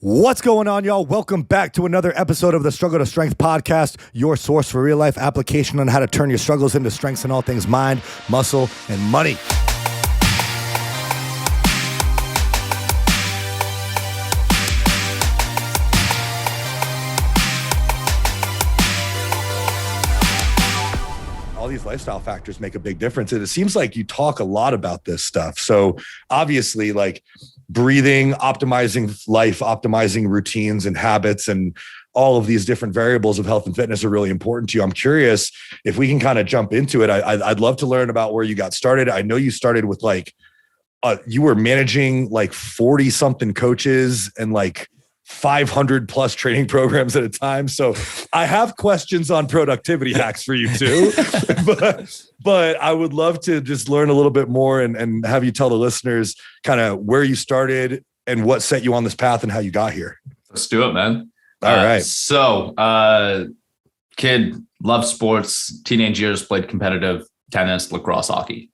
What's going on, y'all? Welcome back to another episode of the Struggle to Strength podcast, your source for real life application on how to turn your struggles into strengths in all things mind, muscle, and money. All these lifestyle factors make a big difference. And it seems like you talk a lot about this stuff. So obviously, like breathing, optimizing life, optimizing routines and habits, and all of these different variables of health and fitness are really important to you. I'm curious if we can kind of jump into it. I'd love to learn about where you got started. I know you started with you were managing like 40 something coaches and like 500 plus training programs at a time. So I have questions on productivity hacks for you too, but I would love to just learn a little bit more and have you tell the listeners kind of where you started and what set you on this path and how you got here. Let's do it, man. All right. So kid, loved sports, teenage years, played competitive tennis, lacrosse, hockey,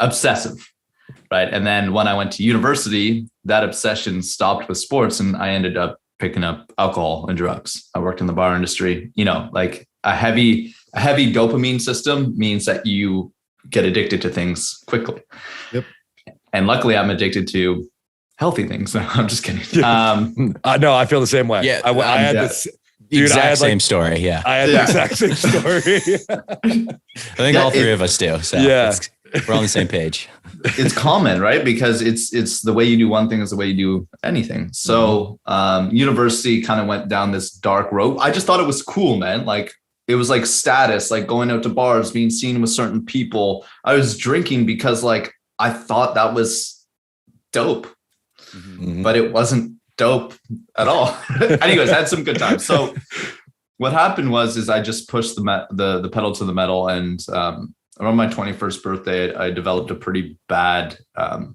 obsessive. Right. And then when I went to university, that obsession stopped with sports and I ended up picking up alcohol and drugs. I worked in the bar industry, like a heavy dopamine system means that you get addicted to things quickly. Yep. And luckily I'm addicted to healthy things. No, I'm just kidding. No, I feel the same way. Yeah. I had this. Dude, exact same story. Yeah. I had the exact same story. I think all three of us do. So yeah. We're on the same page. It's common, right? Because it's the way you do one thing is the way you do anything. So university kind of went down this dark road. I just thought it was cool, man. Like it was like status, like going out to bars, being seen with certain people. I was drinking because like I thought that was dope, but it wasn't dope at all. Anyways, I had some good times. So what happened was I just pushed the pedal to the metal, and around my 21st birthday, I developed a pretty bad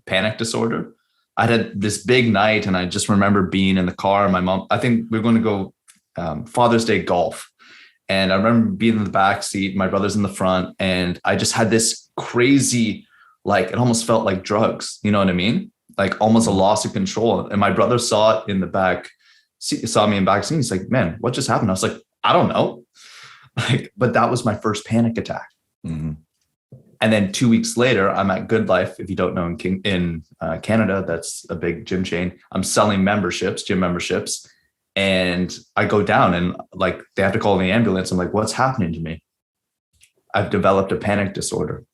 panic disorder. I had this big night, and I just remember being in the car. My mom, I think we were going to go Father's Day golf, and I remember being in the back seat. My brother's in the front, and I just had this crazy, like it almost felt like drugs. You know what I mean? Like almost a loss of control. And my brother saw it in the back, saw me in back seat. He's like, "Man, what just happened?" I was like, "I don't know." But that was my first panic attack. Mm-hmm. And then 2 weeks later, I'm at Good Life. If you don't know, in Canada, that's a big gym chain. I'm selling gym memberships. And I go down and like, they have to call the ambulance. I'm like, what's happening to me? I've developed a panic disorder.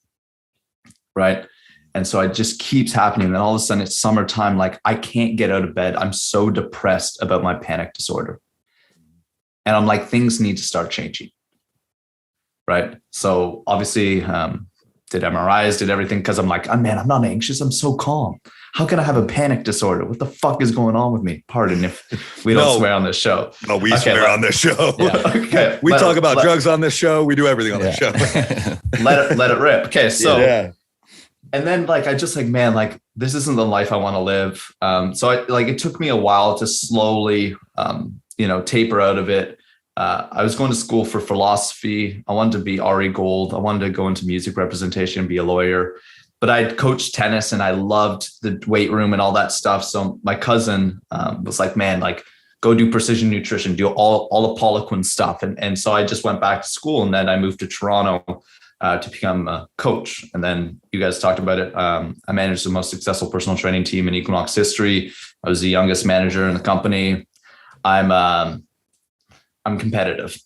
Right. And so it just keeps happening. And then all of a sudden it's summertime. Like I can't get out of bed. I'm so depressed about my panic disorder. And I'm like, things need to start changing. Right. So obviously, did MRIs, did everything. Cause I'm like, I'm not anxious. I'm so calm. How can I have a panic disorder? What the fuck is going on with me? Pardon if we don't swear on this show. No, we swear on this show. Yeah. Okay. We talk about drugs on this show. We do everything on this show. let it rip. Okay. So, and then like, I just like, man, like this isn't the life I want to live. So it took me a while to slowly, taper out of it. I was going to school for philosophy. I wanted to be Ari Gold. I wanted to go into music representation and be a lawyer, but I coached tennis and I loved the weight room and all that stuff. So my cousin was like, man, like go do precision nutrition, do all the Poliquin stuff. And so I just went back to school, and then I moved to Toronto to become a coach. And then you guys talked about it. I managed the most successful personal training team in Equinox history. I was the youngest manager in the company. I'm competitive.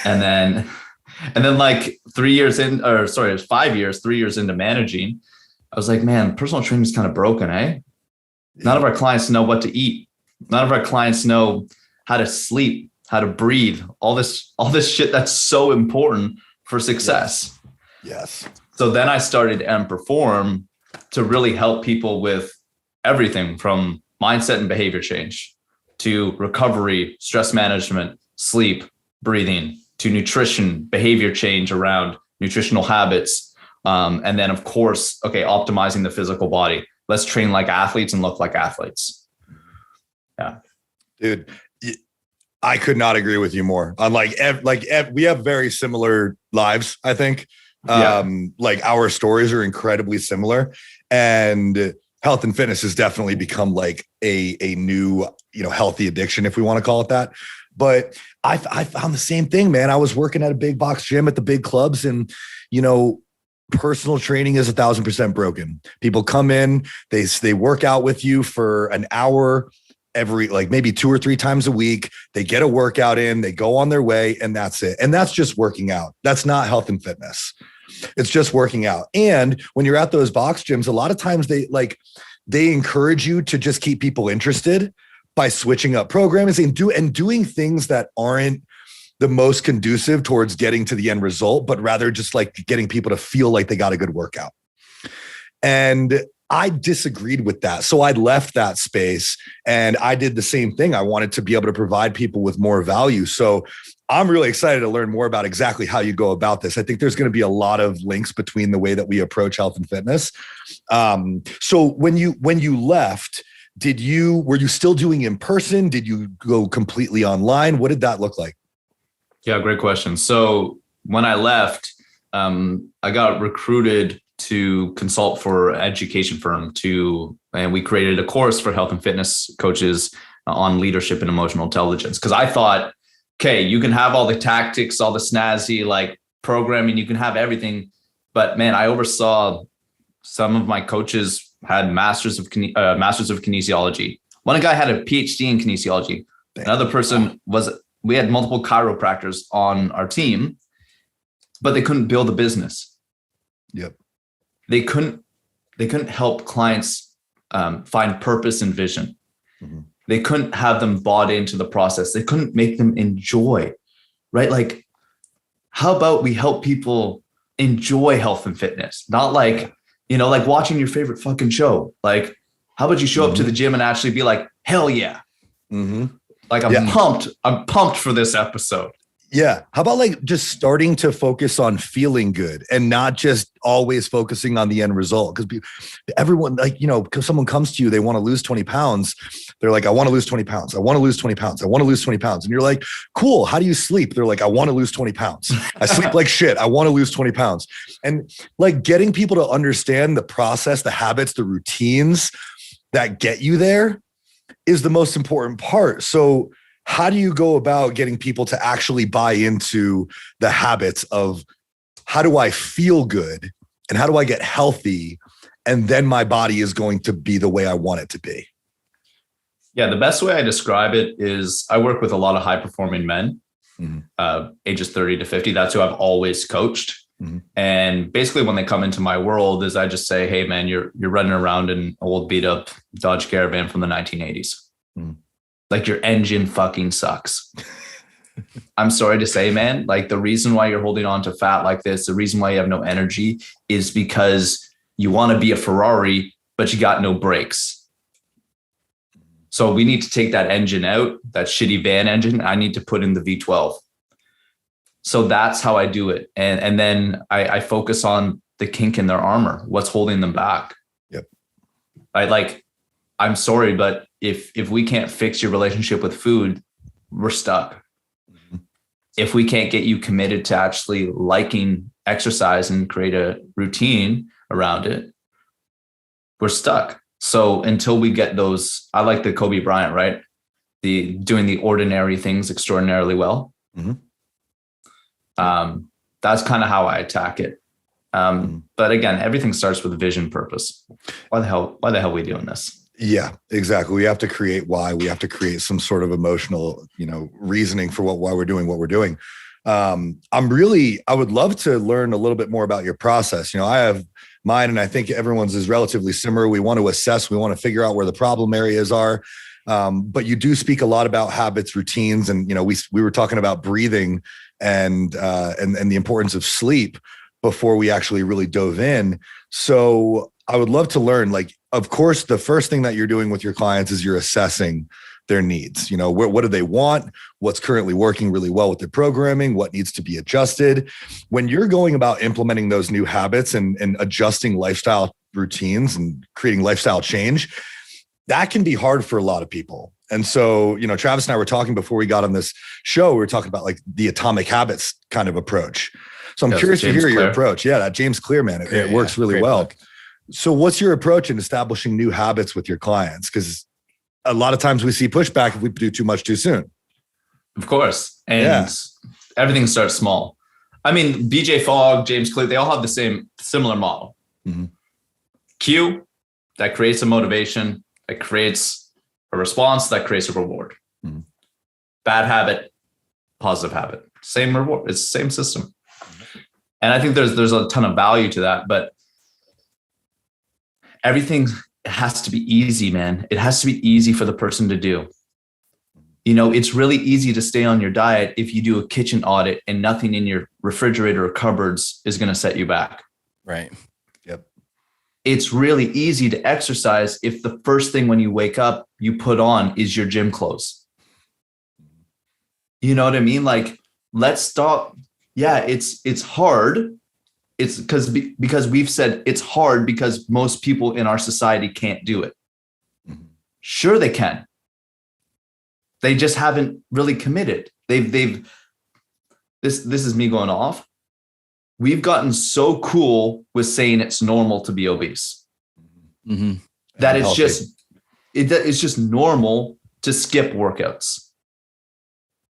And then like 3 years in, or sorry, it was 5 years, 3 years into managing, I was like, man, personal training is kind of broken, eh? None of our clients know what to eat. None of our clients know how to sleep, how to breathe, all this shit that's so important for success. Yes. So then I started M-Perform to really help people with everything from mindset and behavior change to recovery, stress management, sleep, breathing, to nutrition, behavior change around nutritional habits. And then of course, optimizing the physical body. Let's train like athletes and look like athletes. Yeah. Dude, I could not agree with you more. We have very similar lives, I think. Like our stories are incredibly similar. And health and fitness has definitely become like a new, healthy addiction, if we want to call it that. But I found the same thing, man. I was working at a big box gym at the big clubs, and, personal training is 1,000% broken. People come in, they work out with you for an hour every, like maybe 2 or 3 times a week. They get a workout in, they go on their way, and that's it. And that's just working out. That's not health and fitness. It's just working out. And when you're at those box gyms, a lot of times they encourage you to just keep people interested by switching up programs and doing things that aren't the most conducive towards getting to the end result, but rather just like getting people to feel like they got a good workout. And I disagreed with that. So I left that space and I did the same thing. I wanted to be able to provide people with more value. So I'm really excited to learn more about exactly how you go about this. I think there's going to be a lot of links between the way that we approach health and fitness. So when you left, were you still doing in person? Did you go completely online? What did that look like? Yeah, great question. So when I left, I got recruited to consult for an education firm and we created a course for health and fitness coaches on leadership and emotional intelligence. Because I thought, okay, you can have all the tactics, all the snazzy like programming, you can have everything. But man, I oversaw some of my coaches had masters of kinesiology. One guy had a PhD in kinesiology. Another person we had multiple chiropractors on our team, but they couldn't build a business. Yep. They couldn't help clients find purpose and vision. Mm-hmm. They couldn't have them bought into the process. They couldn't make them enjoy, right? Like, how about we help people enjoy health and fitness? Not like, like watching your favorite fucking show. Like, how about you show up to the gym and actually be like, hell yeah. Mm-hmm. Like I'm pumped for this episode. Yeah. How about like just starting to focus on feeling good and not just always focusing on the end result? Because everyone, like, because someone comes to you, they want to lose 20 pounds. They're like, I want to lose 20 pounds. I want to lose 20 pounds. I want to lose 20 pounds. And you're like, cool. How do you sleep? They're like, I want to lose 20 pounds. I sleep like shit. I want to lose 20 pounds. And like getting people to understand the process, the habits, the routines that get you there is the most important part. So how do you go about getting people to actually buy into the habits of how do I feel good and how do I get healthy? And then my body is going to be the way I want it to be. Yeah. The best way I describe it is I work with a lot of high performing men, ages 30 to 50. That's who I've always coached. Mm-hmm. And basically when they come into my world is I just say, hey man, you're running around an old beat up Dodge Caravan from the 1980s. Mm. Like your engine fucking sucks. I'm sorry to say, man, like the reason why you're holding on to fat like this, the reason why you have no energy is because you want to be a Ferrari, but you got no brakes. So we need to take that engine out, that shitty van engine. I need to put in the V12. So that's how I do it. And then I focus on the kink in their armor, what's holding them back. Yep. I'm sorry, but if we can't fix your relationship with food, we're stuck. Mm-hmm. If we can't get you committed to actually liking exercise and create a routine around it, we're stuck. So until we get those, I like the Kobe Bryant, right? Doing the ordinary things extraordinarily well. Mm-hmm. That's kind of how I attack it. But again, everything starts with vision, purpose. Why the hell are we doing this? Yeah, exactly. We have to create why. We have to create some sort of emotional, reasoning for why we're doing what we're doing. I would love to learn a little bit more about your process. I have mine, and I think everyone's is relatively similar. We want to assess, we want to figure out where the problem areas are. But you do speak a lot about habits, routines, and we were talking about breathing and the importance of sleep before we actually really dove in. So I would love to learn, of course, the first thing that you're doing with your clients is you're assessing their needs. What do they want? What's currently working really well with their programming? What needs to be adjusted? When you're going about implementing those new habits and adjusting lifestyle routines and creating lifestyle change, that can be hard for a lot of people. And so, Travis and I were talking before we got on this show, we were talking about the atomic habits kind of approach. So I'm curious to hear your approach. Yeah, that James Clear, man, it works really well. So what's your approach in establishing new habits with your clients? Because a lot of times we see pushback if we do too much too soon. Of course. And everything starts small. I mean, BJ Fogg, James Clear, they all have the similar model. Mm-hmm. Cue, that creates a motivation, that creates a response, that creates a reward. Mm-hmm. Bad habit, positive habit, same reward. It's the same system. And I think there's a ton of value to that, but everything has to be easy, man. It has to be easy for the person to do. You know, it's really easy to stay on your diet if you do a kitchen audit and nothing in your refrigerator or cupboards is going to set you back. Right. Yep. It's really easy to exercise if the first thing when you wake up you put on is your gym clothes. You know what I mean? Like, let's stop. Yeah, it's hard. It's because we've said it's hard because most people in our society can't do it. Sure, they can. They just haven't really committed. This is me going off. We've gotten so cool with saying it's normal to be obese. Mm-hmm. That it's just normal to skip workouts.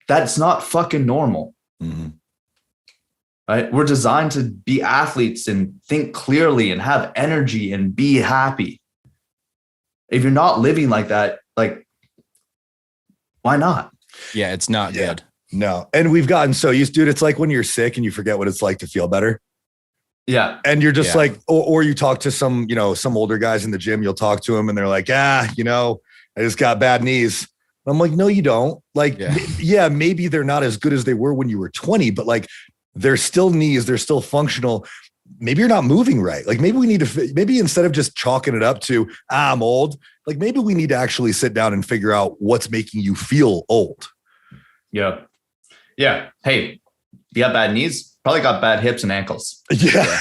That's not fucking normal. Mm-hmm. Right? We're designed to be athletes and think clearly and have energy and be happy. If you're not living like that, like, why not? Yeah, it's not good. No. And we've gotten so used to it. It's like when you're sick and you forget what it's like to feel better. Yeah. And you're just like, or you talk to some older guys in the gym, you'll talk to them and they're like, I just got bad knees. I'm like, no, you don't. Like, maybe they're not as good as they were when you were 20, but like, they're still knees, they're still functional. Maybe you're not moving right. Like maybe we need to, maybe instead of just chalking it up to, I'm old, like maybe we need to actually sit down and figure out what's making you feel old. Yeah. Yeah. Hey, you got bad knees? Probably got bad hips and ankles. Yeah.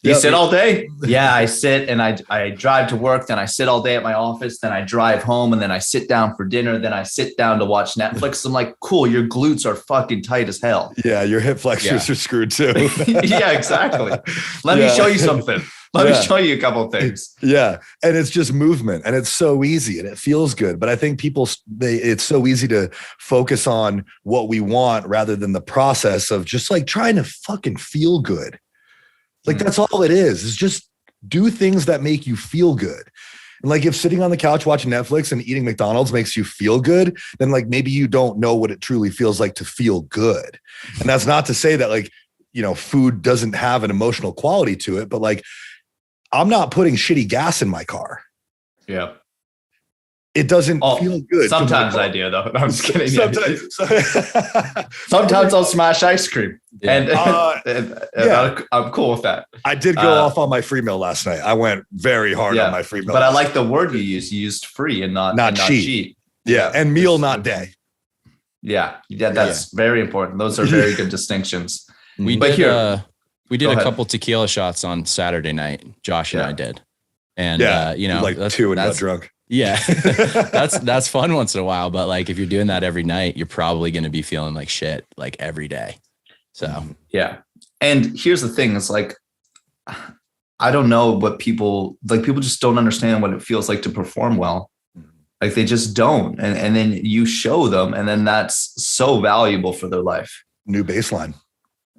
You sit all day? Yeah, I sit and I drive to work, then I sit all day at my office, then I drive home, and then I sit down for dinner, then I sit down to watch Netflix. I'm like, cool, your glutes are fucking tight as hell. Yeah, your hip flexors are screwed too. Yeah, exactly. Let me show you something. Let me show you a couple of things. Yeah. And it's just movement and it's so easy and it feels good. But I think it's so easy to focus on what we want rather than the process of just like trying to fucking feel good. Like that's all it is just do things that make you feel good. And like if sitting on the couch watching Netflix and eating McDonald's makes you feel good, then like maybe you don't know what it truly feels like to feel good. And that's not to say that like, food doesn't have an emotional quality to it, but like I'm not putting shitty gas in my car. Yeah. It doesn't feel good. Sometimes I do though. I'm just kidding. Sometimes I'll smash ice cream. Yeah. And I'm cool with that. I did go off on my free meal last night. I went very hard on my free meal. But I like the word you used. You used free and not cheap. Yeah. And meal, not day. Yeah. Yeah. That's very important. Those are very good distinctions. We did a couple tequila shots on Saturday night. Josh and I did. And, like two and got drunk. Yeah, that's fun once in a while. But like, if you're doing that every night, you're probably going to be feeling like shit like every day. So, yeah. And here's the thing. It's like, I don't know what people just don't understand what it feels like to perform well. Like they just don't. And then you show them, and then that's so valuable for their life. New baseline.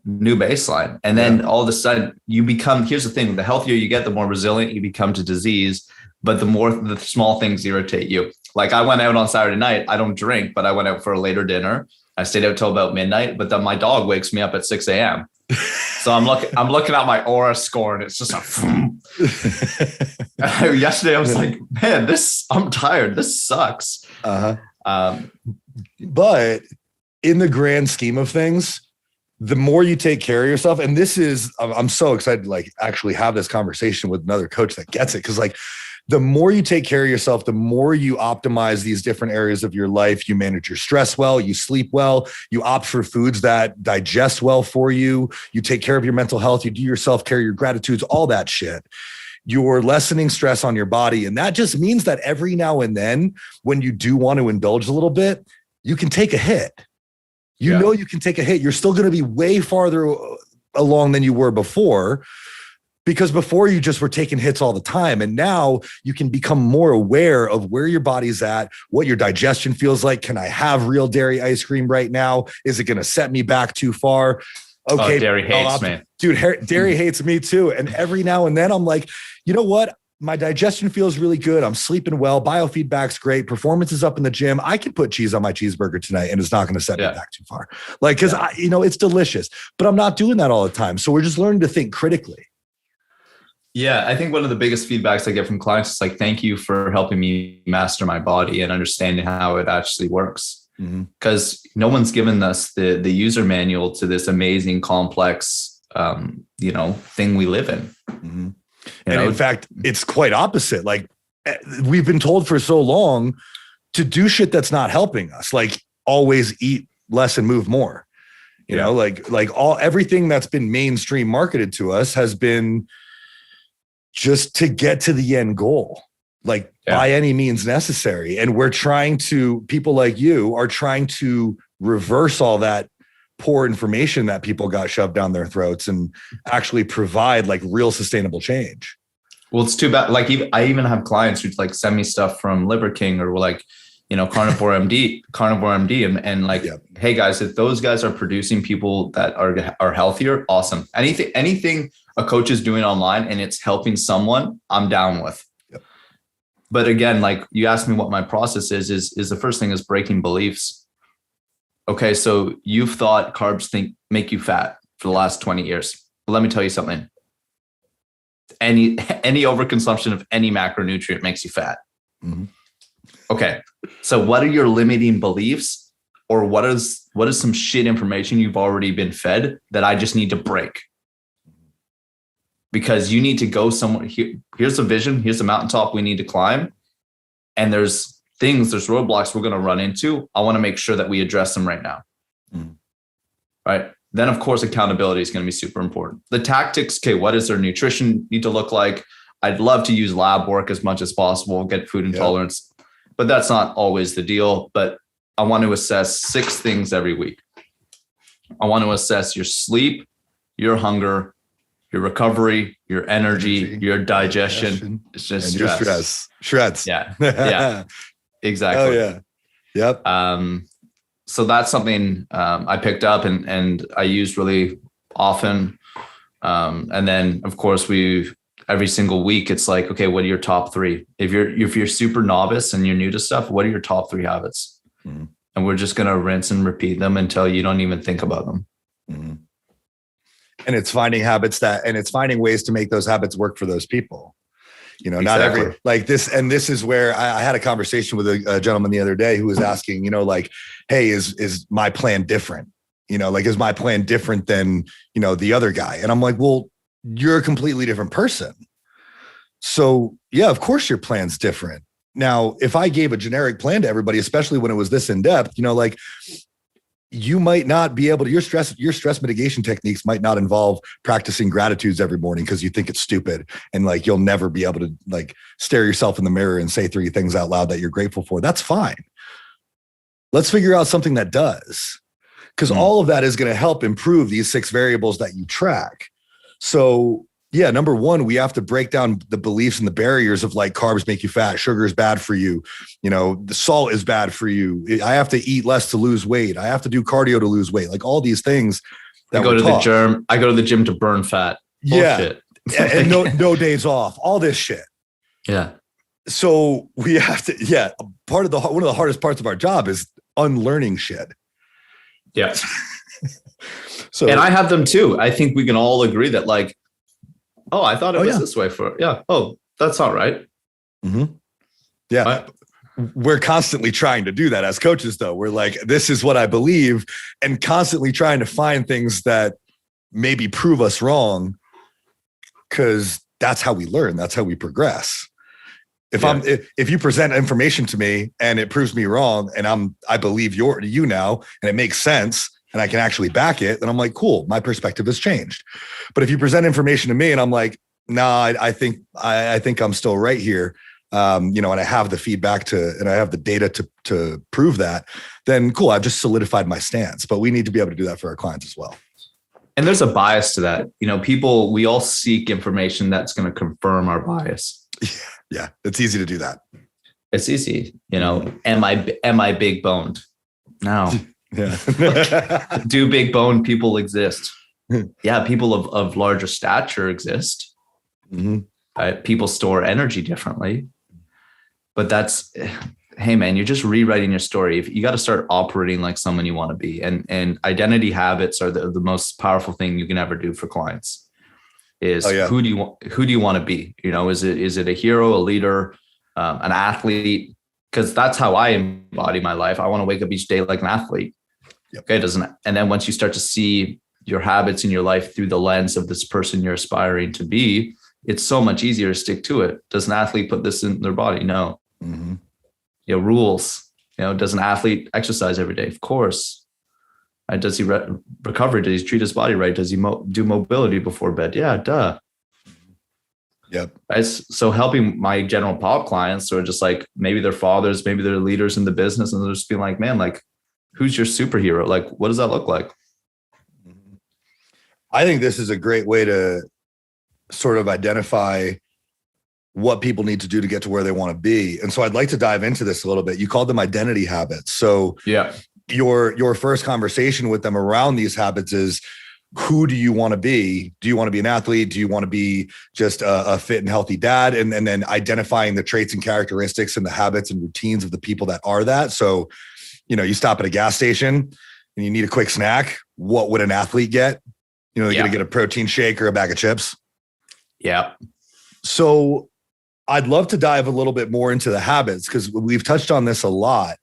And then all of a sudden you become, here's the thing, the healthier you get, the more resilient you become to disease, but the more the small things irritate you. Like I went out on Saturday night, I don't drink, but I went out for a later dinner. I stayed out till about midnight, but then my dog wakes me up at 6 a.m. So I'm looking at my aura score and it's just yesterday I was like, man, I'm tired. This sucks. But in the grand scheme of things, the more you take care of yourself, and I'm so excited to like actually have this conversation with another coach that gets it. Cause like the more you take care of yourself, the more you optimize these different areas of your life. You manage your stress well, you sleep well, you opt for foods that digest well for you. You take care of your mental health, you do your self-care, your gratitudes, all that shit. You're lessening stress on your body. And that just means that every now and then, when you do want to indulge a little bit, you can take a hit. You know you can take a hit. You're still going to be way farther along than you were before Because before you just were taking hits all the time. And now you can become more aware of where your body's at, what your digestion feels like. Can I have real dairy ice cream right now? Is it going to set me back too far? Okay. Dairy hates me. Dude, dairy hates me too. And every now and then I'm like, you know what? My digestion feels really good. I'm sleeping well. Biofeedback's great. Performance is up in the gym. I can put cheese on my cheeseburger tonight and it's not going to set me back too far. Like, cause it's delicious, but I'm not doing that all the time. So we're just learning to think critically. Yeah, I think one of the biggest feedbacks I get from clients is like, thank you for helping me master my body and understanding how it actually works. Because no one's given us the user manual to this amazing, complex, thing we live in. And in fact, it's quite opposite. Like we've been told for so long to do shit that's not helping us, like always eat less and move more. You know, like everything that's been mainstream marketed to us has been just to get to the end goal, like by any means necessary. And people like you are trying to reverse all that poor information that people got shoved down their throats and actually provide like real sustainable change. Well, it's too bad. Like I even have clients who like send me stuff from Liver King or like, Carnivore MD and like, hey guys, if those guys are producing people that are healthier, awesome. Anything a coach is doing online and it's helping someone, I'm down with. But again, like you asked me what my process is the first thing is breaking beliefs. Okay. So you've thought carbs make you fat for the last 20 years. But let me tell you something. Any overconsumption of any macronutrient makes you fat. Okay. So what are your limiting beliefs, or what is some shit information you've already been fed that I just need to break? Because you need to go somewhere. Here's a vision. Here's a mountaintop we need to climb. And there's roadblocks we're going to run into. I want to make sure that we address them right now. Right. Then of course, accountability is going to be super important. The tactics. Okay. What does their nutrition need to look like? I'd love to use lab work as much as possible, get food intolerance. But that's not always the deal. But I want to assess 6 things every week. I want to assess your sleep, your hunger, your recovery, your energy, your digestion. It's just and stress. Your shreds. Yeah. Exactly. Oh yeah. Yep. So that's something I picked up and I use really often. And then of course every single week, it's like, okay, what are your top 3? If you're super novice and you're new to stuff, what are your top 3 habits? And we're just going to rinse and repeat them until you don't even think about them. And it's finding finding ways to make those habits work for those people. Not every like this. And this is where I had a conversation with a gentleman the other day who was asking, like, hey, is my plan different? Is my plan different than, the other guy? And I'm like, well, you're a completely different person. So yeah, of course your plan's different. Now, if I gave a generic plan to everybody, especially when it was this in depth, like you might not be able to, your stress mitigation techniques might not involve practicing gratitudes every morning because you think it's stupid. And like, you'll never be able to like stare yourself in the mirror and say 3 things out loud that you're grateful for. That's fine. Let's figure out something that does, because all of that is going to help improve these 6 variables that you track. So yeah, number 1, we have to break down the beliefs and the barriers of like carbs make you fat, sugar is bad for you, the salt is bad for you. I have to eat less to lose weight. I have to do cardio to lose weight. Like all these things. I go to the gym to burn fat. Bullshit. Yeah, and no days off. All this shit. Yeah. So we have to. Yeah, one of the hardest parts of our job is unlearning shit. Yeah. And I have them too. I think we can all agree that like, oh, I thought it was this way oh, that's not right. Yeah. We're constantly trying to do that as coaches though. We're like, this is what I believe, and constantly trying to find things that maybe prove us wrong, because that's how we learn. That's how we progress. If you present information to me and it proves me wrong and I believe you now, and it makes sense, and I can actually back it, then I'm like, cool, my perspective has changed. But if you present information to me and I'm like, nah, I think I'm still right here, and I have the feedback and I have the data to prove that, then cool, I've just solidified my stance. But we need to be able to do that for our clients as well. And there's a bias to that. People, we all seek information that's going to confirm our bias. Yeah. It's easy to do that. It's easy. Am I big boned? No. Yeah. Do big boned people exist? Yeah. People of larger stature exist. Mm-hmm. People store energy differently, but hey man, you're just rewriting your story. If you got to start operating like someone you want to be, and identity habits are the most powerful thing you can ever do for clients. Is who do you want to be? Is it a hero, a leader, an athlete? Because that's how I embody my life. I want to wake up each day like an athlete. Yep. Okay, and then once you start to see your habits in your life through the lens of this person you're aspiring to be, it's so much easier to stick to it. Does an athlete put this in their body? No. Mm-hmm. Rules. Does an athlete exercise every day? Of course. Does he recover? Does he treat his body right? Does he do mobility before bed? Yeah, duh. Yep. Right? So helping my general pop clients, or just like maybe they're fathers, maybe they're leaders in the business, and they're just being like, man, like, who's your superhero? Like, what does that look like? I think this is a great way to sort of identify what people need to do to get to where they want to be. And so I'd like to dive into this a little bit. You called them identity habits. So yeah, your first conversation with them around these habits is, who do you want to be? Do you want to be an athlete? Do you want to be just a fit and healthy dad? And then identifying the traits and characteristics and the habits and routines of the people that are that. So, you stop at a gas station and you need a quick snack. What would an athlete get? They're going to get a protein shake or a bag of chips. Yeah. So I'd love to dive a little bit more into the habits, because we've touched on this a lot.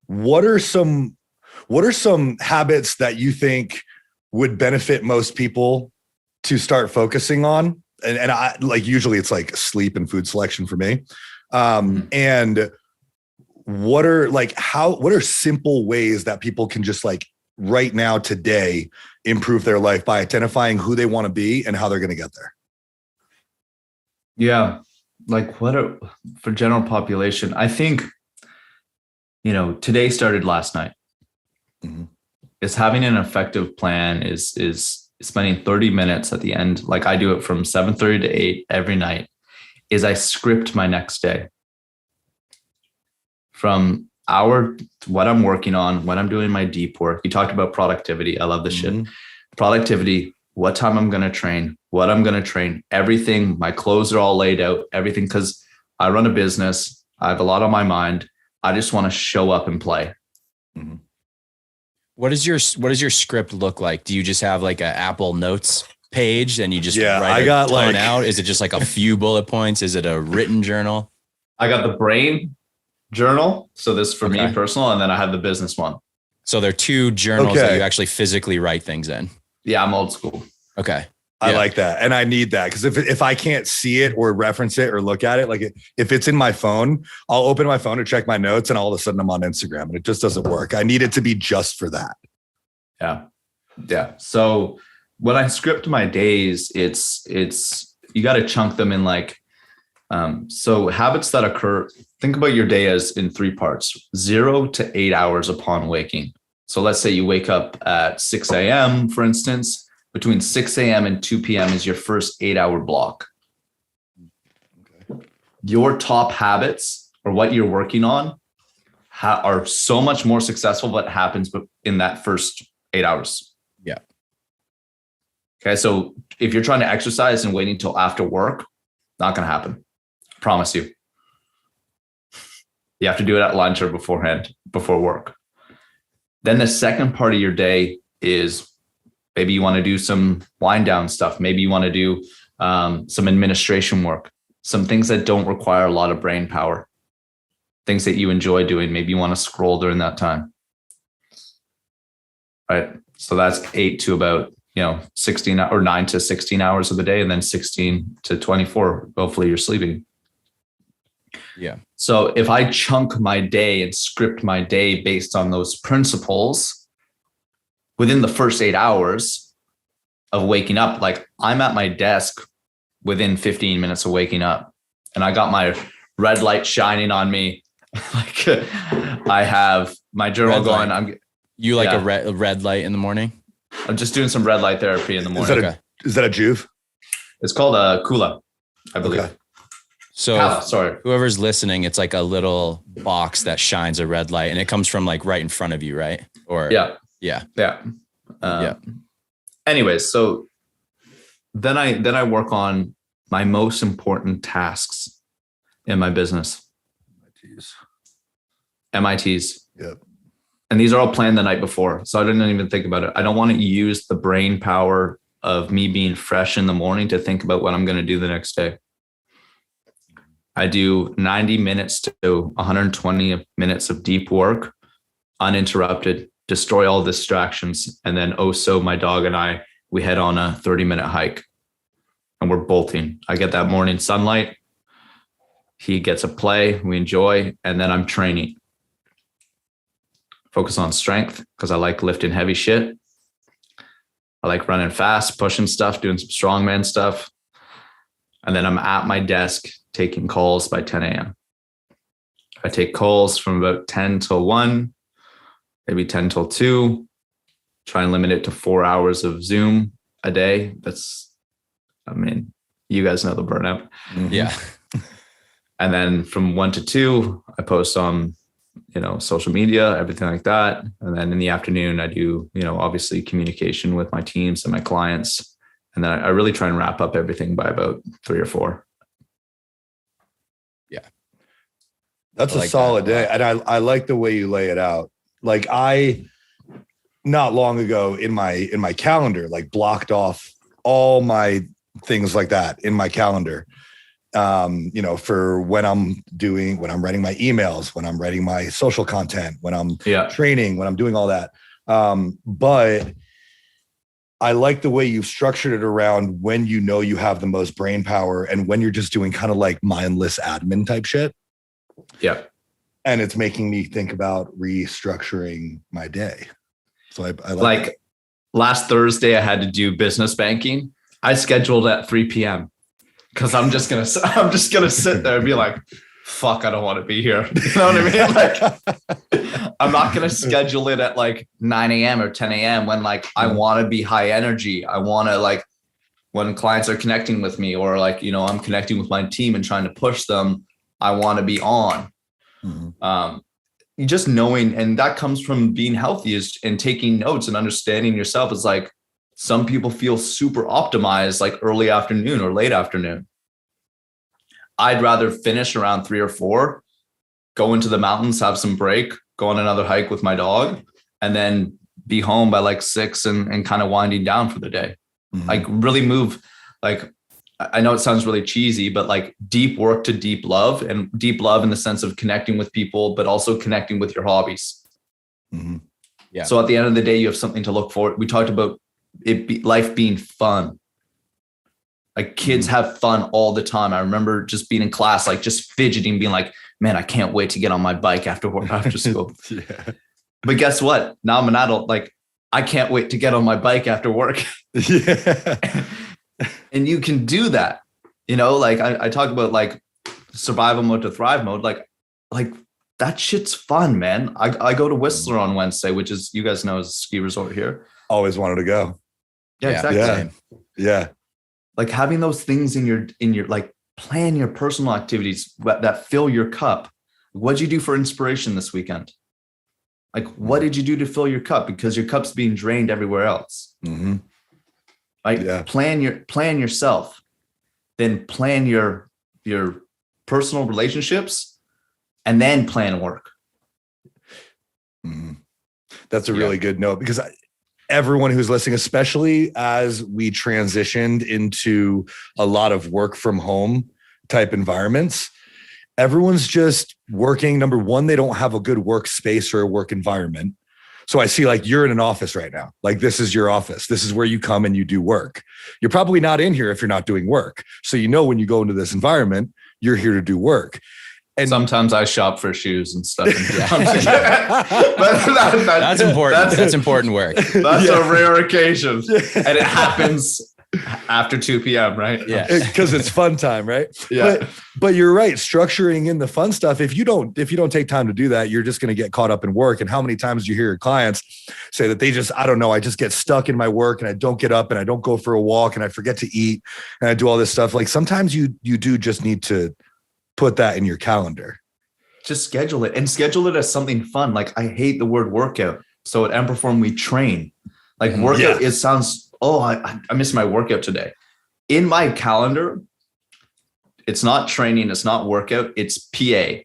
What are some habits that you think would benefit most people to start focusing on? And I like, usually it's like sleep and food selection for me. And what are simple ways that people can just like right now today improve their life by identifying who they want to be and how they're going to get there? Yeah. Like for general population, I think, today started last night. Mm-hmm. Is having an effective plan is spending 30 minutes at the end. Like I do it from 7:30 to 8 every night. Is I script my next day from what I'm working on, when I'm doing my deep work. You talked about productivity. I love this shit. Productivity, what time I'm going to train, what I'm going to train, everything. My clothes are all laid out, everything. Cause I run a business. I have a lot on my mind. I just want to show up and play. Mm-hmm. What does your script look like? Do you just have like an Apple Notes page and you just write it out? Is it just like a few bullet points? Is it a written journal? I got the brain journal. So this for me personal, and then I have the business one. So there are two journals that you actually physically write things in. Yeah, I'm old school. Okay. I like that. And I need that, because if I can't see it or reference it or look at it, like if it's in my phone, I'll open my phone to check my notes and all of a sudden I'm on Instagram, and it just doesn't work. I need it to be just for that. Yeah. Yeah. So when I script my days, it's you got to chunk them in like, so habits that occur, think about your day as in 3 parts, 0 to 8 hours upon waking. So let's say you wake up at 6 a.m., for instance. Between 6 a.m. and 2 p.m. is your first 8-hour block. Okay. Your top habits, or what you're working on, are so much more successful what happens in that first 8 hours. Yeah. Okay. So if you're trying to exercise and waiting until after work, not going to happen. I promise you. You have to do it at lunch or beforehand, before work. Then the second part of your day is maybe you want to do some wind down stuff. Maybe you want to do some administration work, some things that don't require a lot of brain power, things that you enjoy doing. Maybe you want to scroll during that time. Right. So that's 8 to about, 16 or 9 to 16 hours of the day, and then 16 to 24. Hopefully you're sleeping. Yeah. So if I chunk my day and script my day based on those principles, within the first 8 hours of waking up, like I'm at my desk within 15 minutes of waking up, and I got my red light shining on me. Like I have my journal going. You like a red light in the morning? I'm just doing some red light therapy in the morning. Is that a Juve? It's called a Kula, I believe. Okay. So whoever's listening, it's like a little box that shines a red light, and it comes from like right in front of you, right? Or yeah. Anyways, so then I work on my most important tasks in my business. MITs. Yep. And these are all planned the night before. So I didn't even think about it. I don't want to use the brain power of me being fresh in the morning to think about what I'm going to do the next day. I do 90 minutes to 120 minutes of deep work, uninterrupted, destroy all distractions. And then my dog and we head on a 30-minute hike and we're bolting. I get that morning sunlight. He gets a play, we enjoy, and then I'm training. Focus on strength because I like lifting heavy shit. I like running fast, pushing stuff, doing some strongman stuff. And then I'm at my desk taking calls by 10 a.m. I take calls from about 10 till 1, maybe 10 till 2. Try and limit it to 4 hours of Zoom a day. You guys know the burnout. Mm-hmm. Yeah. And then from 1 to 2, I post on, social media, everything like that. And then in the afternoon, I do, obviously communication with my teams and my clients. And then I really try and wrap up everything by about 3 or 4. Yeah. That's a solid day. And I like the way you lay it out. Like not long ago in my calendar, like blocked off all my things like that in my calendar. For when I'm writing my emails, when I'm writing my social content, when I'm training, when I'm doing all that. But I like the way you've structured it around when you have the most brain power and when you're just doing kind of like mindless admin type shit. Yeah. And it's making me think about restructuring my day. So I like last Thursday, I had to do business banking. I scheduled at 3 p.m. because I'm just gonna sit there and be like, fuck, I don't want to be here. You know what I mean? Like, I'm not gonna schedule it at like 9 a.m. or 10 a.m. when like I want to be high energy. I want to like when clients are connecting with me or like, I'm connecting with my team and trying to push them. I want to be on. Mm-hmm. Just knowing, and that comes from being healthy and taking notes and understanding yourself. Is like some people feel super optimized like early afternoon or late afternoon. I'd rather finish around 3 or 4, go into the mountains, have some break, go on another hike with my dog, and then be home by like 6 and kind of winding down for the day. Mm-hmm. Like really move. Like, I know it sounds really cheesy, but like deep work to deep love, and deep love in the sense of connecting with people, but also connecting with your hobbies. Mm-hmm. Yeah. So at the end of the day, you have something to look for. We talked about life being fun. Like kids have fun all the time. I remember just being in class, like just fidgeting, being like, man, I can't wait to get on my bike after school. Yeah. But guess what? Now I'm an adult. Like I can't wait to get on my bike after work. Yeah. And you can do that. Like I talk about like survival mode to thrive mode. Like that shit's fun, man. I go to Whistler on Wednesday, which is, you guys know, is a ski resort here. Always wanted to go. Yeah, exactly. Yeah. Like having those things in your like plan your personal activities that fill your cup. What'd you do for inspiration this weekend? Like, what did you do to fill your cup? Because your cup's being drained everywhere else. Mm-hmm. Like plan yourself, then plan your personal relationships, and then plan work. Mm-hmm. That's a really good note, because everyone who's listening, especially as we transitioned into a lot of work from home type environments, everyone's just working. Number one, they don't have a good workspace or a work environment. So I see like you're in an office right now. Like this is your office. This is where you come and you do work. You're probably not in here if you're not doing work. So when you go into this environment, you're here to do work. And sometimes I shop for shoes and stuff. That's important. That's important work. That's a rare occasion. And it happens After 2 p.m., right? Yeah. Because it's fun time, right? Yeah. But you're right. Structuring in the fun stuff. If you don't take time to do that, you're just going to get caught up in work. And how many times do you hear your clients say that they just, I don't know, I just get stuck in my work and I don't get up and I don't go for a walk and I forget to eat and I do all this stuff. Like sometimes you do just need to put that in your calendar. Just schedule it and schedule it as something fun. Like I hate the word workout. So at Emperform, we train. Like workout, it sounds, I missed my workout today. In my calendar, it's not training, it's not workout, it's PA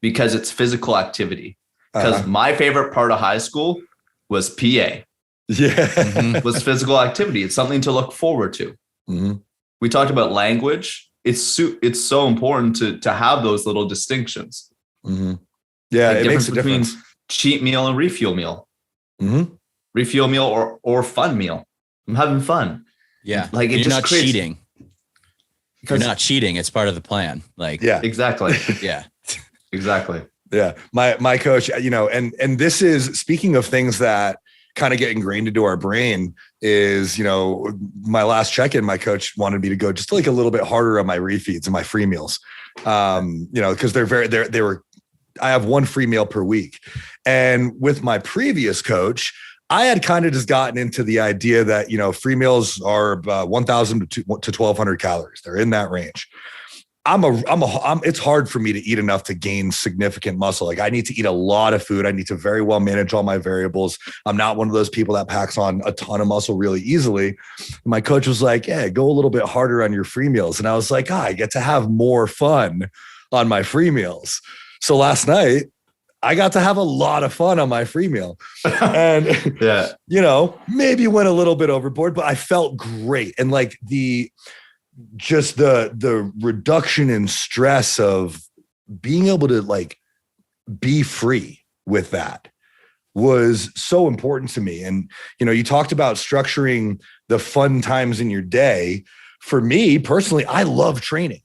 because it's physical activity. Because my favorite part of high school was PA. Yeah. Was physical activity. It's something to look forward to. Mm-hmm. We talked about language. It's so important to have those little distinctions. Mm-hmm. Yeah, like it makes a difference. Cheat meal and refuel meal. Mm-hmm. Refuel meal or fun meal. I'm having fun. Yeah. Like you're not cheating. You're not cheating. It's part of the plan. Like, yeah, exactly. Yeah, exactly. Yeah. My coach, and this is speaking of things that kind of get ingrained into our brain is, my last check-in, my coach wanted me to go just like a little bit harder on my refeeds and my free meals. Cause I have one free meal per week. And with my previous coach, I had kind of just gotten into the idea that, free meals are about 1,000 to 1,200 calories. They're in that range. It's hard for me to eat enough to gain significant muscle. Like I need to eat a lot of food. I need to very well manage all my variables. I'm not one of those people that packs on a ton of muscle really easily. And my coach was like, yeah, go a little bit harder on your free meals. And I was like, I get to have more fun on my free meals. So last night, I got to have a lot of fun on my free meal and, maybe went a little bit overboard, but I felt great. And like the reduction in stress of being able to like be free with that was so important to me. And, you talked about structuring the fun times in your day. For me personally, I love training.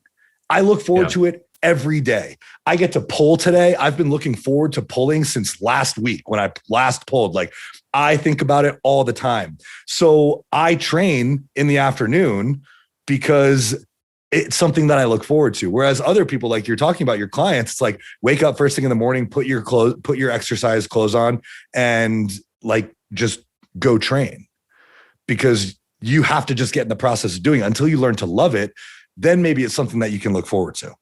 I look forward to it every day. I get to pull today. I've been looking forward to pulling since last week when I last pulled. Like I think about it all the time. So I train in the afternoon because it's something that I look forward to. Whereas other people, like you're talking about your clients, it's like wake up first thing in the morning, put your exercise clothes on and like just go train because you have to just get in the process of doing it until you learn to love it. Then maybe it's something that you can look forward to.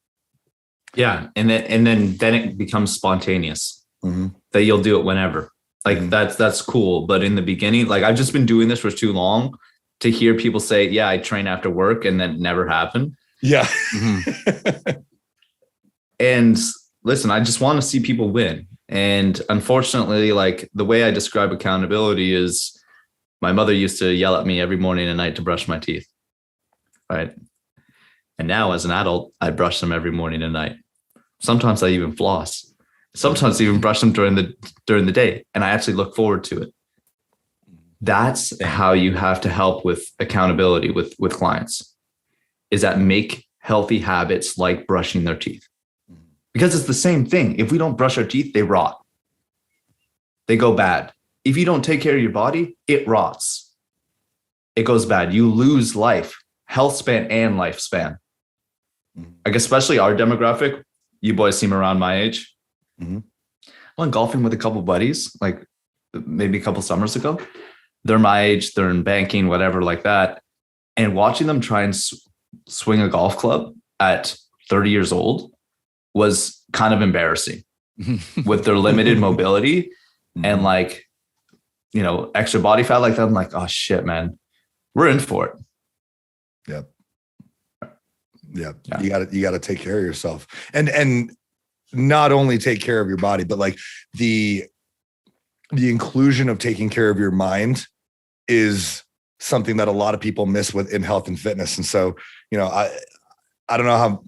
Yeah. And then it becomes spontaneous that you'll do it whenever. Like that's cool. But in the beginning, like I've just been doing this for too long to hear people say, yeah, I train after work and then never happened. Yeah. And listen, I just want to see people win. And unfortunately, like the way I describe accountability is my mother used to yell at me every morning and night to brush my teeth. Right. And now as an adult, I brush them every morning and night. Sometimes I even floss. Sometimes I even brush them during the day. And I actually look forward to it. That's how you have to help with accountability with clients, is that make healthy habits like brushing their teeth. Because it's the same thing. If we don't brush our teeth, they rot. They go bad. If you don't take care of your body, it rots. It goes bad. You lose life, health span and lifespan. Like especially our demographic, you boys seem around my age. I went golfing with a couple buddies, like maybe a couple summers ago. They're my age, they're in banking, whatever like that. And watching them try and swing a golf club at 30 years old was kind of embarrassing with their limited mobility and like, extra body fat like that. I'm like, oh shit, man, we're in for it. Yep. Yeah. You gotta take care of yourself and not only take care of your body, but like the inclusion of taking care of your mind is something that a lot of people miss in health and fitness. And so, I don't know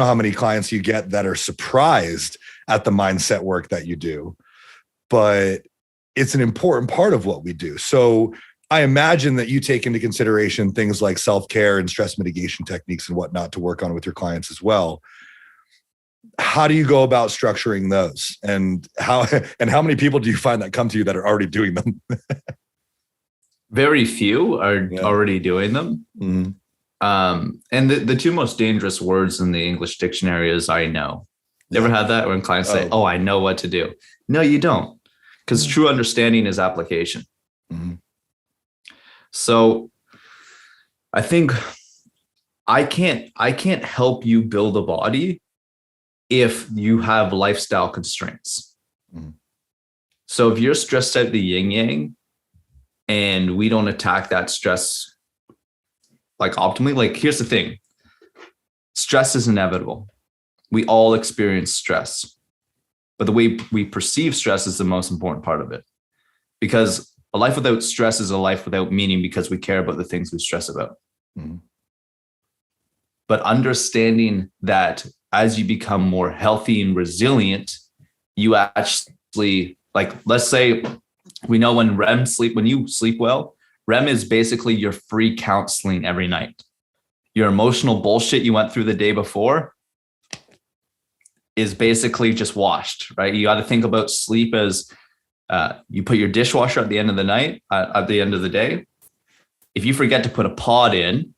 how many clients you get that are surprised at the mindset work that you do, but it's an important part of what we do. So I imagine that you take into consideration things like self-care and stress mitigation techniques and whatnot to work on with your clients as well. How do you go about structuring those? And how many people do you find that come to you that are already doing them? Very few are already doing them. Mm-hmm. And the two most dangerous words in the English dictionary is "I know." You ever had that when clients say, "Oh, I know what to do"? No, you don't, because true understanding is application. Mm-hmm. So I think I can't help you build a body if you have lifestyle constraints. Mm-hmm. So if you're stressed out the yin yang and we don't attack that stress like optimally, like here's the thing, stress is inevitable. We all experience stress, but the way we perceive stress is the most important part of it, because a life without stress is a life without meaning, because we care about the things we stress about. Mm-hmm. But understanding that as you become more healthy and resilient, you actually, like, let's say we know when you sleep well, REM is basically your free counseling every night. Your emotional bullshit you went through the day before is basically just washed, right? You got to think about sleep as you put your dishwasher at the end of the night, at the end of the day. If you forget to put a pod in,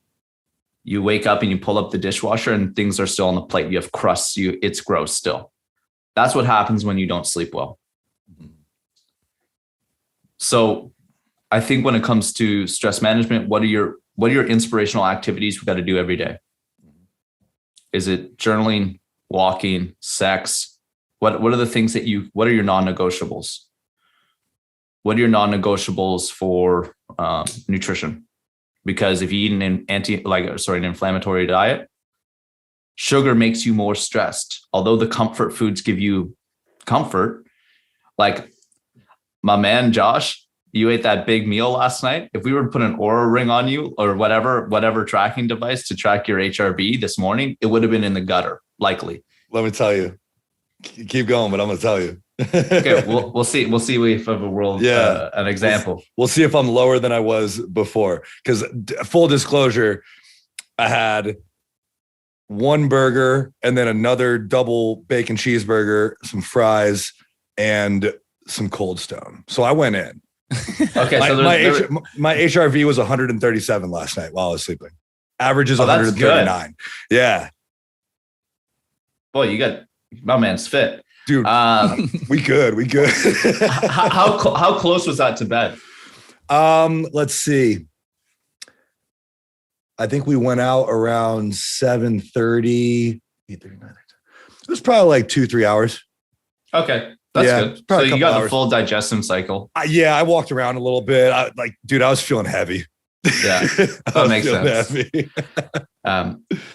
you wake up and you pull up the dishwasher and things are still on the plate. You have crusts, it's gross still. That's what happens when you don't sleep well. So I think when it comes to stress management, what are your inspirational activities we got to do every day? Is it journaling, walking, sex? What are the things what are your non-negotiables? What are your non-negotiables for nutrition? Because if you eat an inflammatory diet, sugar makes you more stressed. Although the comfort foods give you comfort, like my man Josh, you ate that big meal last night. If we were to put an Oura ring on you or whatever tracking device to track your HRV this morning, it would have been in the gutter, likely. Let me tell you. Keep going, but I'm going to tell you. Okay, we'll see. We'll see if of a world, an example. We'll see if I'm lower than I was before. Because full disclosure, I had one burger and then another double bacon cheeseburger, some fries, and some Cold Stone. So I went in. Okay, my HRV was 137 last night while I was sleeping. Average is 139. Yeah. Boy, my man's fit. Dude, we good. How close was that to bed? Let's see. I think we went out around 7:30, 8:39. It was probably like 2-3 hours. Okay. That's good. So you got the full digestive cycle. I walked around a little bit. I was feeling heavy. Yeah, that makes sense.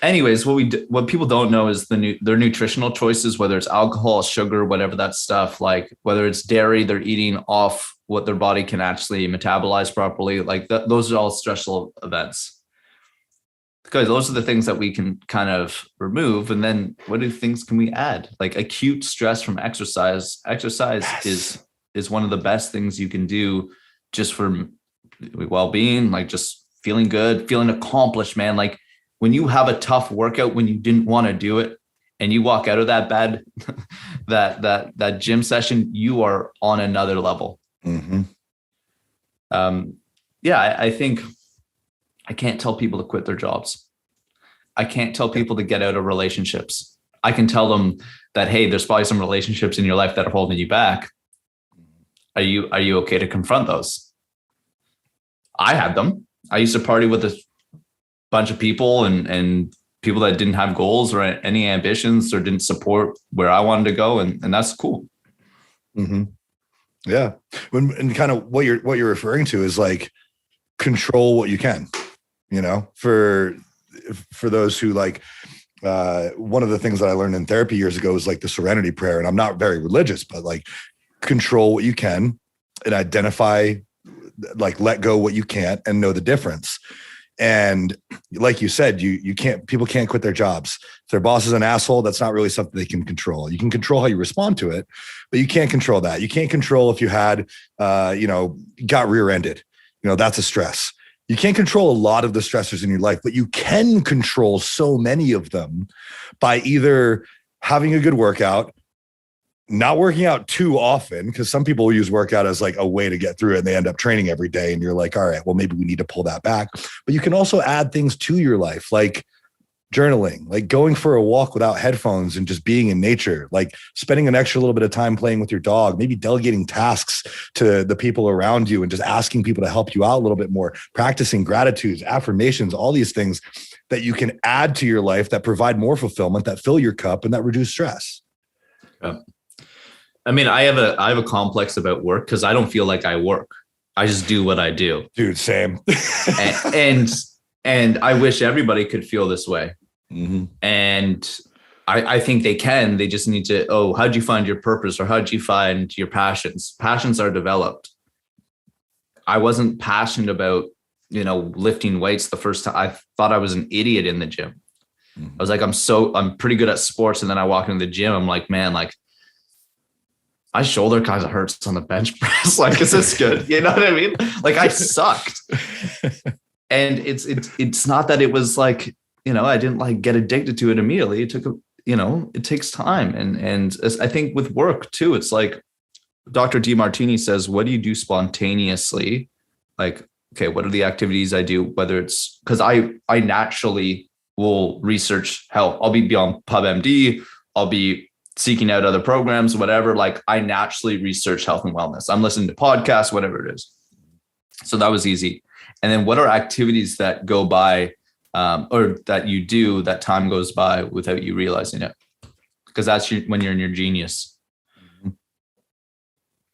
Anyways, what people don't know is their nutritional choices, whether it's alcohol, sugar, whatever that stuff, like whether it's dairy, they're eating off what their body can actually metabolize properly. Like those are all stressful events. Because those are the things that we can kind of remove. And then what things can we add? Like acute stress from exercise. Exercise is one of the best things you can do just for well-being, like just feeling good, feeling accomplished, man. Like when you have a tough workout, when you didn't want to do it and you walk out of that bed, that gym session, you are on another level. Mm-hmm. I think I can't tell people to quit their jobs. I can't tell people to get out of relationships. I can tell them that, hey, there's probably some relationships in your life that are holding you back. Are you okay to confront those? I had them. I used to party with a bunch of people and people that didn't have goals or any ambitions or didn't support where I wanted to go. And that's cool. Mm-hmm. Yeah. And kind of what you're referring to is like control what you can, for those who like, one of the things that I learned in therapy years ago is like the serenity prayer. And I'm not very religious, but like control what you can and identify, like let go what you can't and know the difference. And like you said, people can't quit their jobs. If their boss is an asshole, that's not really something they can control. You can control how you respond to it, but you can't control that. You can't control if you had, got rear-ended, that's a stress. You can't control a lot of the stressors in your life, but you can control so many of them by either having a good workout, not working out too often, because some people use workout as like a way to get through it and they end up training every day. And you're like, all right, well, maybe we need to pull that back. But you can also add things to your life, like journaling, like going for a walk without headphones and just being in nature, like spending an extra little bit of time playing with your dog, maybe delegating tasks to the people around you and just asking people to help you out a little bit more, practicing gratitudes, affirmations, all these things that you can add to your life that provide more fulfillment, that fill your cup and that reduce stress. Yeah. I mean, I have a complex about work because I don't feel like I work. I just do what I do. Dude, same. and I wish everybody could feel this way. Mm-hmm. And I think they can. They just need to, how'd you find your purpose, or how'd you find your passions? Passions are developed. I wasn't passionate about, lifting weights the first time. I thought I was an idiot in the gym. Mm-hmm. I was like, I'm pretty good at sports. And then I walk into the gym. I'm like, man, like, my shoulder kind of hurts on the bench press. Like, is this good? You know what I mean? Like, I sucked. And it's not that it was like, I didn't like get addicted to it immediately. It took it takes time. And I think with work too, it's like Dr. DeMartini says, what do you do spontaneously? Like, okay, what are the activities I do? Whether it's because I naturally will research health. I'll be on PubMD. I'll be seeking out other programs, whatever. Like, I naturally research health and wellness. I'm listening to podcasts, whatever it is. So that was easy. And then what are activities that go by or that you do that time goes by without you realizing it? Because that's when you're in your genius. Mm-hmm.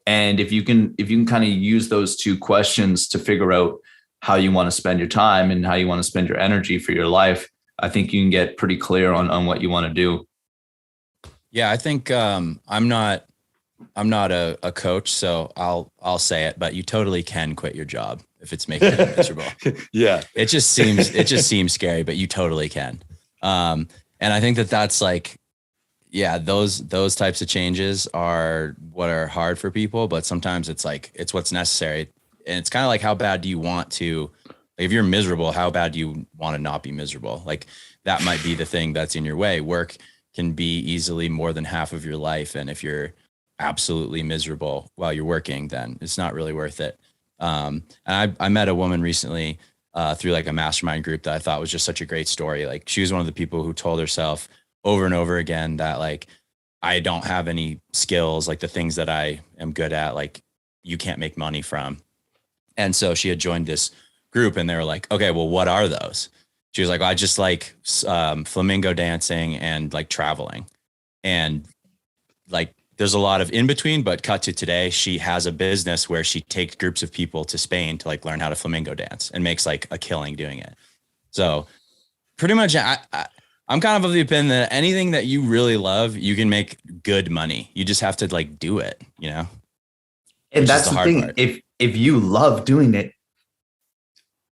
And if you can kind of use those two questions to figure out how you want to spend your time and how you want to spend your energy for your life, I think you can get pretty clear on what you want to do. Yeah, I think I'm not a coach, so I'll say it, but you totally can quit your job if it's making you miserable. Yeah. It just seems scary, but you totally can. And I think that's like, yeah, those types of changes are what are hard for people, but sometimes it's what's necessary. And it's kind of like, how bad do you want to, like, if you're miserable, how bad do you want to not be miserable? Like, that might be the thing that's in your way. Work can be easily more than half of your life. And if you're absolutely miserable while you're working, then it's not really worth it. And I met a woman recently through like a mastermind group that I thought was just such a great story. Like, she was one of the people who told herself over and over again that, like, I don't have any skills, like the things that I am good at, like, you can't make money from. And so she had joined this group and they were like, okay, well, what are those? She was like, well, I just like flamingo dancing and like traveling. And like, there's a lot of in between, but cut to today, she has a business where she takes groups of people to Spain to like learn how to flamingo dance and makes like a killing doing it. So pretty much I'm kind of the opinion that anything that you really love, you can make good money. You just have to like do it, And that's the thing. Part. If you love doing it,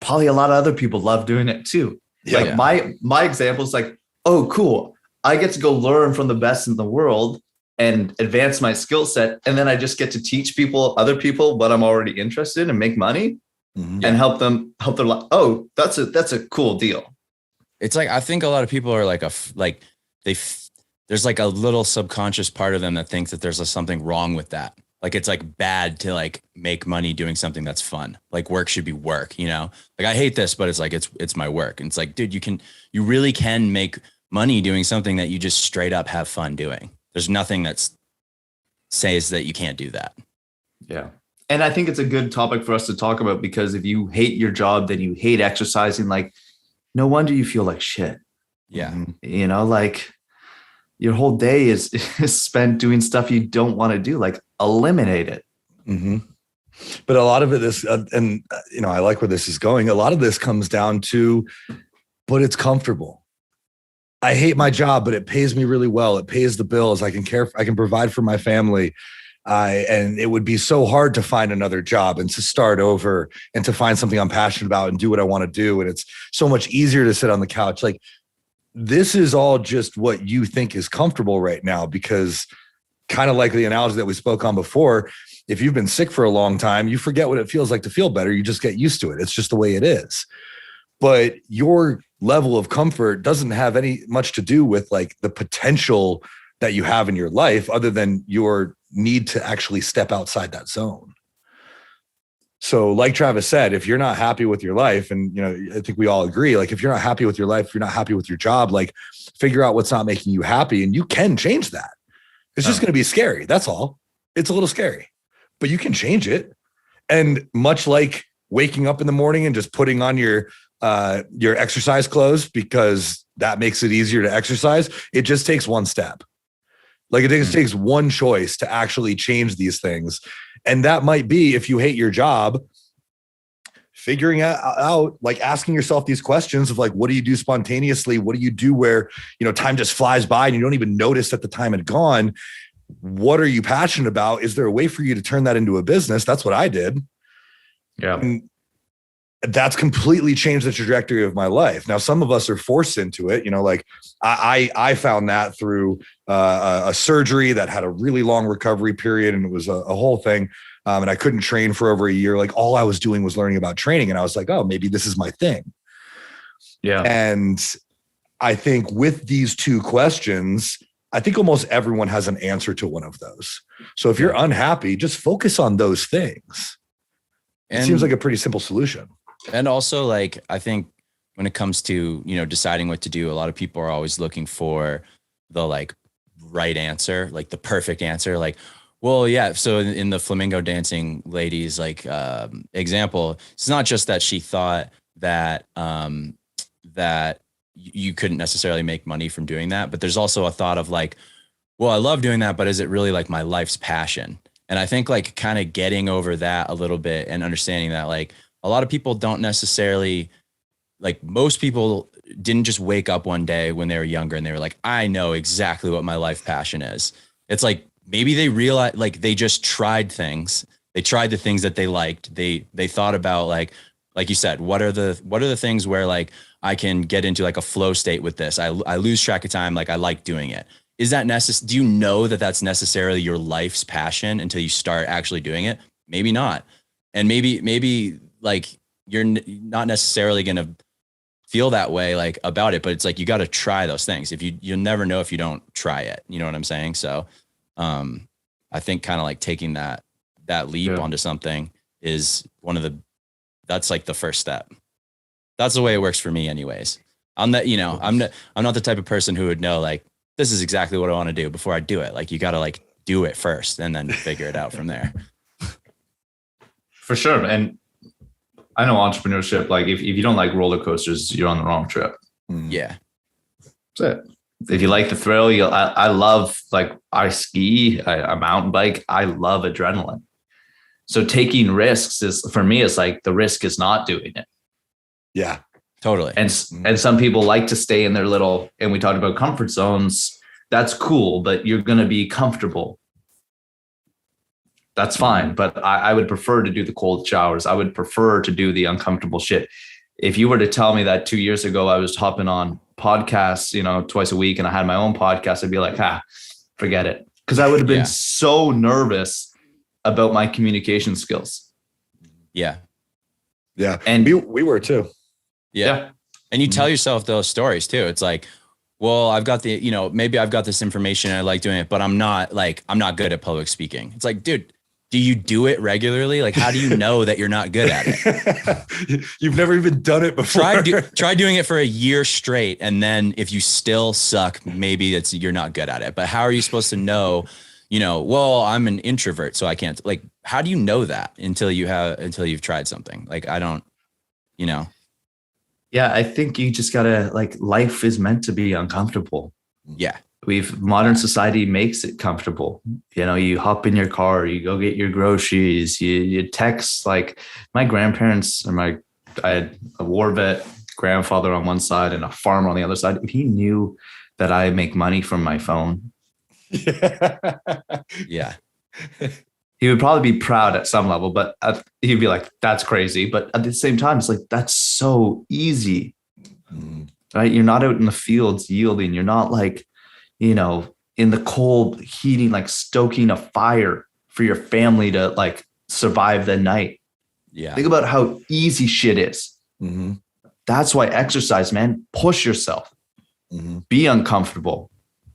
probably a lot of other people love doing it too. Yeah. Like my example is like, oh, cool. I get to go learn from the best in the world and advance my skill set. And then I just get to teach other people what I'm already interested in and make money and help their life. Oh, that's a cool deal. It's like, I think a lot of people are like, there's like a little subconscious part of them that thinks that there's something wrong with that. Like, it's like bad to like make money doing something that's fun. Like, work should be work, Like, I hate this, but it's like, it's my work. And it's like, dude, you really can make money doing something that you just straight up have fun doing. There's nothing that says that you can't do that. Yeah. And I think it's a good topic for us to talk about, because if you hate your job, then you hate exercising. Like, no wonder you feel like shit. Yeah. Like, your whole day is spent doing stuff you don't want to do. Like, eliminate it. Mm-hmm. But a lot of it is, I like where this is going. A lot of this comes down to, but it's comfortable. I hate my job, but it pays me really well. It pays the bills. I can provide for my family. And it would be so hard to find another job and to start over and to find something I'm passionate about and do what I want to do. And it's so much easier to sit on the couch. Like, this is all just what you think is comfortable right now, because kind of like the analogy that we spoke on before, if you've been sick for a long time, you forget what it feels like to feel better. You just get used to it. It's just the way it is. But your level of comfort doesn't have any much to do with like the potential that you have in your life other than your need to actually step outside that zone. So like Travis said, if you're not happy with your life, and I think we all agree, like if you're not happy with your life, if you're not happy with your job, like figure out what's not making you happy, and you can change that. It's just going to be scary. That's all. It's a little scary, but you can change it. And much like waking up in the morning and just putting on your exercise clothes because that makes it easier to exercise, it just takes one step. Like it just takes one choice to actually change these things. And that might be, if you hate your job, figuring out, like asking yourself these questions of like, what do you do spontaneously? What do you do where, time just flies by and you don't even notice that the time had gone? What are you passionate about? Is there a way for you to turn that into a business? That's what I did. Yeah. And that's completely changed the trajectory of my life. Now, some of us are forced into it. Like I found that through a surgery that had a really long recovery period, and it was a whole thing. And I couldn't train for over a year. Like all I was doing was learning about training. And I was like, oh, maybe this is my thing. Yeah. And I think with these two questions, I think almost everyone has an answer to one of those. So if you're unhappy, just focus on those things. It seems like a pretty simple solution. And also, like, I think when it comes to, deciding what to do, a lot of people are always looking for the like right answer, like the perfect answer. Like, well, yeah. So in the flamingo dancing ladies, like, example, it's not just that she thought that, that you couldn't necessarily make money from doing that, but there's also a thought of like, well, I love doing that, but is it really like my life's passion? And I think like kind of getting over that a little bit and understanding that like a lot of people don't necessarily, like most people didn't just wake up one day when they were younger and they were like, I know exactly what my life passion is. It's like, maybe they realized, like they just tried things. They tried the things that they liked. They thought about like you said, what are the things where like I can get into like a flow state with this? I lose track of time. Like I like doing it. Is that necessary? Do you know that that's necessarily your life's passion until you start actually doing it? Maybe not. And maybe like you're not necessarily going to feel that way like about it, but it's like, you got to try those things. You'll never know if you don't try it. You know what I'm saying? So, I think kind of like taking that leap onto something is that's like the first step. That's the way it works for me anyways. I'm not the type of person who would know like, this is exactly what I want to do before I do it. Like you got to like do it first and then figure it out from there. For sure. And I know entrepreneurship, like if you don't like roller coasters, you're on the wrong trip. Yeah. That's it. If you like the thrill, I love, like I ski, I mountain bike. I love adrenaline. So taking risks is, for me, it's like the risk is not doing it. Yeah, totally. And some people like to stay in their little, and we talked about comfort zones. That's cool, but you're going to be comfortable. That's fine. But I would prefer to do the cold showers. I would prefer to do the uncomfortable shit. If you were to tell me that 2 years ago, I was hopping on podcasts, twice a week, and I had my own podcast, I'd be like, forget it. Because I would have been so nervous about my communication skills. Yeah. Yeah. And we were too. Yeah. And you tell yourself those stories too. It's like, well, I've got maybe I've got this information and I like doing it, but I'm not good at public speaking. It's like, dude, do you do it regularly? Like, how do you know that you're not good at it? You've never even done it before. Try doing it for a year straight. And then if you still suck, maybe you're not good at it. But how are you supposed to know, well, I'm an introvert, so I can't, like, how do you know that until you've tried something? Like, I don't, Yeah, I think you just gotta, like, life is meant to be uncomfortable. Yeah. Modern society makes it comfortable. You hop in your car, you go get your groceries, you text. Like my grandparents, I had a war vet grandfather on one side and a farmer on the other side. If he knew that I make money from my phone, yeah, he would probably be proud at some level, but he'd be like, that's crazy. But at the same time, it's like, that's so easy, right? You're not out in the fields yielding. You're not like, in the cold heating, like stoking a fire for your family to like survive the night. Yeah. Think about how easy shit is. That's why exercise, man, push yourself, be uncomfortable,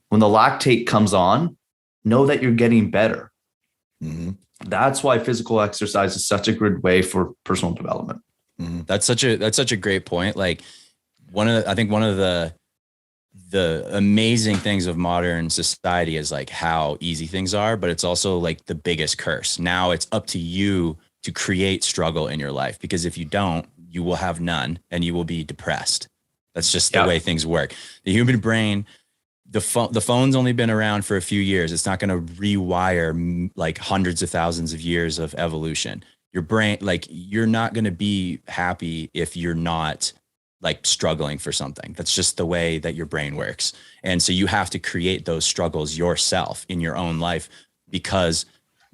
when the lactate comes on, know that you're getting better. Mm-hmm. That's why physical exercise is such a good way for personal development. Mm-hmm. That's such a great point. Like I think one of the amazing things of modern society is like how easy things are, but it's also like the biggest curse. Now it's up to you to create struggle in your life, because if you don't, you will have none and you will be depressed. That's just the way things work. The human brain, the phone's only been around for a few years. It's not going to rewire like hundreds of thousands of years of evolution. Your brain, like, you're not going to be happy if you're not like struggling for something. That's just the way that your brain works. And so you have to create those struggles yourself in your own life, because,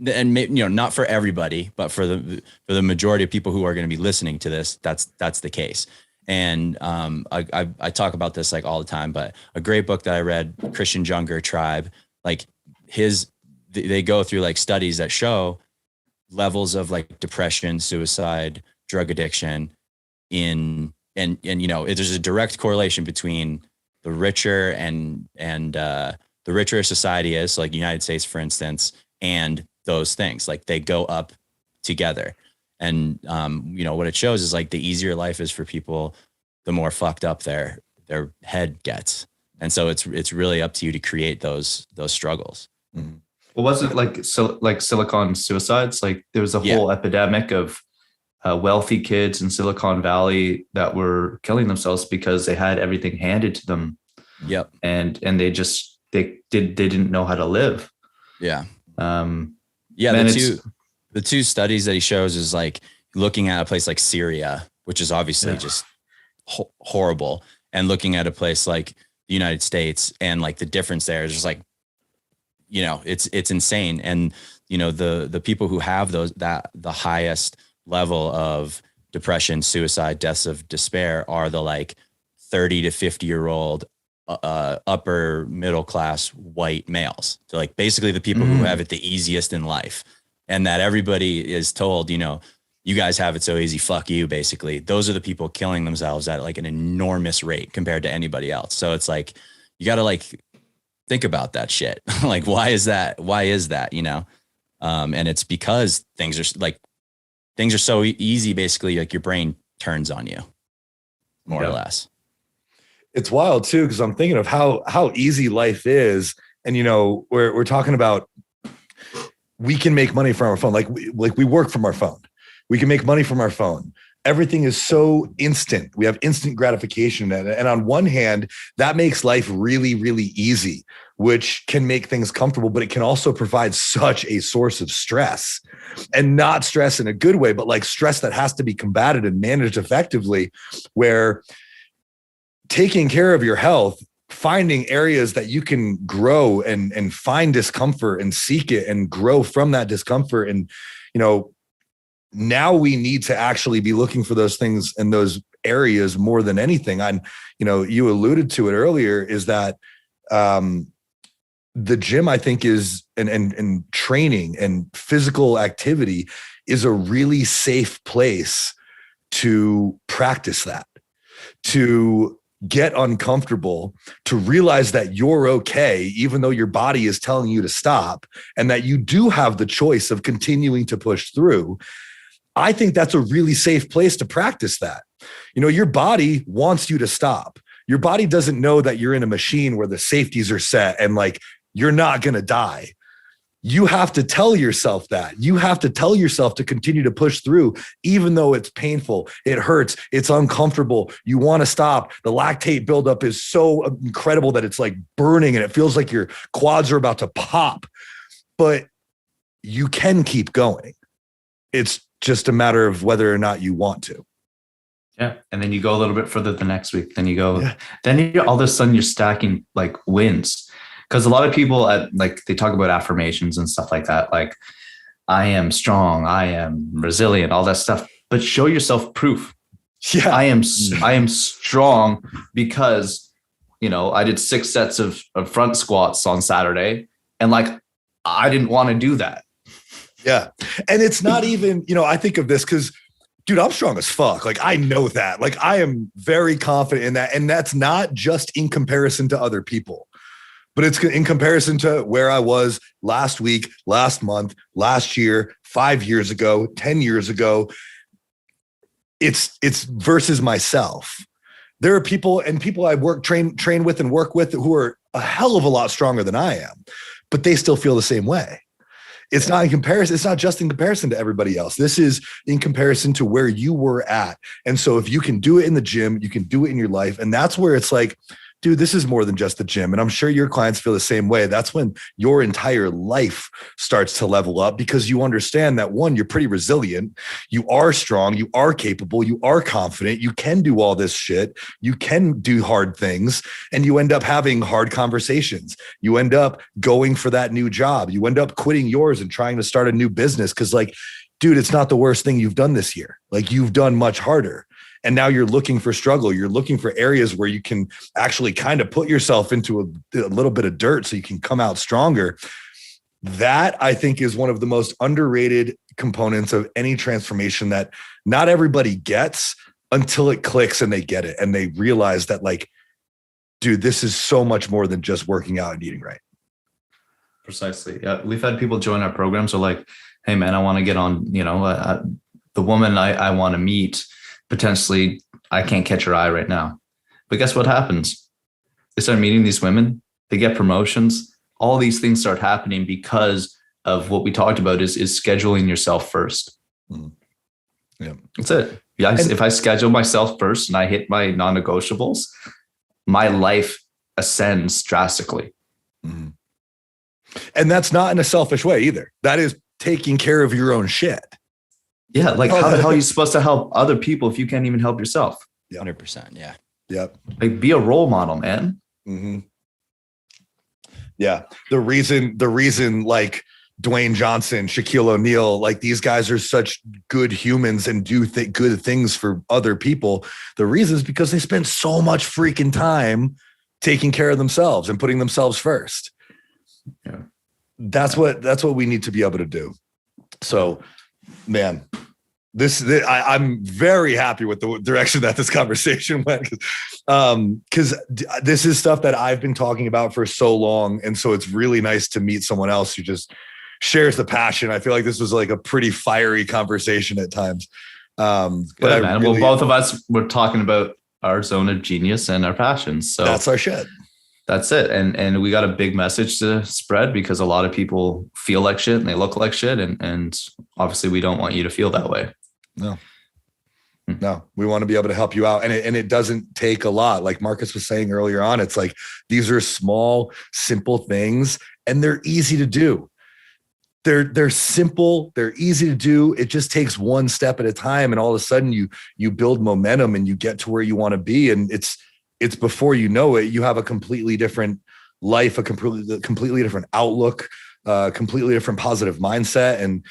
and not for everybody, but for the majority of people who are going to be listening to this, that's the case. And I talk about this like all the time, but a great book that I read, Christian Junger Tribe, like they go through like studies that show levels of like depression, suicide, drug addiction and there's a direct correlation between the richer and the richer a society is, so like United States, for instance, and those things, like they go up together. And, what it shows is like the easier life is for people, the more fucked up their head gets. And so it's really up to you to create those struggles. Mm-hmm. Well, was it like Silicon suicides? Like there was a whole epidemic of wealthy kids in Silicon Valley that were killing themselves because they had everything handed to them. Yep. And they didn't know how to live. Yeah. The two studies that he shows is like looking at a place like Syria, which is obviously just horrible, and looking at a place like the United States, and like the difference there is just like, it's insane. And, the people who have the highest level of depression, suicide, deaths of despair are the like 30 to 50-year-old upper middle class white males. So like basically the people who have it the easiest in life. And that everybody is told, you guys have it so easy, fuck you, basically. Those are the people killing themselves at like an enormous rate compared to anybody else. So it's like, you got to like think about that shit. Like, why is that? And it's because things are so easy, basically, like your brain turns on you more or less. It's wild too, because I'm thinking of how easy life is. And, we're talking about, we can make money from our phone. Like we work from our phone. We can make money from our phone. Everything is so instant. We have instant gratification. And on one hand, that makes life really, really easy, which can make things comfortable, but it can also provide such a source of stress, and not stress in a good way, but like stress that has to be combated and managed effectively, where taking care of your health, finding areas that you can grow and find discomfort and seek it and grow from that discomfort. And, now we need to actually be looking for those things in those areas more than anything. You alluded to it earlier, is that the gym, I think, is and training and physical activity is a really safe place to practice that, to get uncomfortable, to realize that you're okay, even though your body is telling you to stop, and that you do have the choice of continuing to push through. I think that's a really safe place to practice that. Your body wants you to stop. Your body doesn't know that you're in a machine where the safeties are set and like, you're not going to die. You have to tell yourself that. You have to tell yourself to continue to push through, even though it's painful, it hurts, it's uncomfortable. You want to stop. The lactate buildup is so incredible that it's like burning and it feels like your quads are about to pop, but you can keep going. It's just a matter of whether or not you want to. Yeah. And then you go a little bit further the next week. Then all of a sudden you're stacking like wins. Because a lot of people they talk about affirmations and stuff like that. Like, I am strong, I am resilient, all that stuff, but show yourself proof. Yeah. I am strong because, I did 6 sets of front squats on Saturday, and like, I didn't want to do that. Yeah. And it's not even, I think of this because, dude, I'm strong as fuck. Like, I know that. Like, I am very confident in that. And that's not just in comparison to other people. but it's in comparison to where I was last week, last month, last year, 5 years ago, 10 years ago. It's versus myself. There are people I train with and work with who are a hell of a lot stronger than I am, but they still feel the same way. It's not in comparison. It's not just in comparison to everybody else. This is in comparison to where you were at. And so if you can do it in the gym, you can do it in your life. And that's where it's like, dude, this is more than just the gym. And I'm sure your clients feel the same way. That's when your entire life starts to level up, because you understand that, one, you're pretty resilient. You are strong. You are capable. You are confident. You can do all this shit. You can do hard things, and you end up having hard conversations. You end up going for that new job. You end up quitting yours and trying to start a new business. Cause like, dude, it's not the worst thing you've done this year. Like, you've done much harder. And now you're looking for struggle. You're looking for areas where you can actually kind of put yourself into a little bit of dirt so you can come out stronger. That, I think, is one of the most underrated components of any transformation that not everybody gets until it clicks and they get it. And they realize that, like, dude, this is so much more than just working out and eating right. Precisely. Yeah. We've had people join our programs who are like, hey man, I want to get on, the woman I want to meet. Potentially, I can't catch her eye right now. But guess what happens? They start meeting these women. They get promotions. All these things start happening because of what we talked about is scheduling yourself first. Mm-hmm. Yeah, that's it. Yeah, if I schedule myself first and I hit my non-negotiables, my life ascends drastically. Mm-hmm. And that's not in a selfish way either. That is taking care of your own shit. Yeah, like how the hell are you supposed to help other people if you can't even help yourself? 100%. Yeah. Yep. Like, be a role model, man. Mm-hmm. Yeah. The reason like Dwayne Johnson, Shaquille O'Neal, like, these guys are such good humans and do good things for other people. The reason is because they spend so much freaking time taking care of themselves and putting themselves first. Yeah. That's what we need to be able to do. So, man, I'm very happy with the direction that this conversation went, because this is stuff that I've been talking about for so long. And so it's really nice to meet someone else who just shares the passion. I feel like this was like a pretty fiery conversation at times. Good, man. Well, both of us were talking about our zone of genius and our passions. So that's our shit. That's it. And we got a big message to spread, because a lot of people feel like shit and they look like shit. And obviously we don't want you to feel that way. No, we want to be able to help you out. And it doesn't take a lot. Like Marcus was saying earlier on, it's like, these are small, simple things, and they're easy to do. They're simple. They're easy to do. It just takes one step at a time. And all of a sudden you build momentum and you get to where you want to be. And it's before you know it, you have a completely different life, a completely different outlook, completely different positive mindset. And